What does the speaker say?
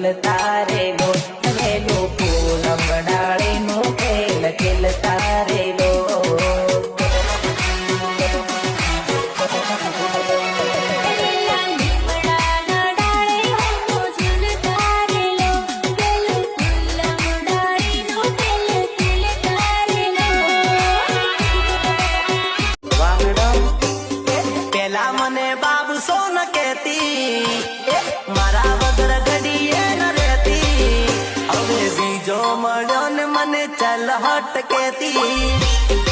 ઝૂલતા રેલો વેલું પૂનમ ડાળીનું ખેલ ખેલતા રેલો મને બાબુ સોન કેતી મારા વગર ઘડીએ ન રહેતી હવે બીજો મળ્યો ને મને ચલ હટ કેતી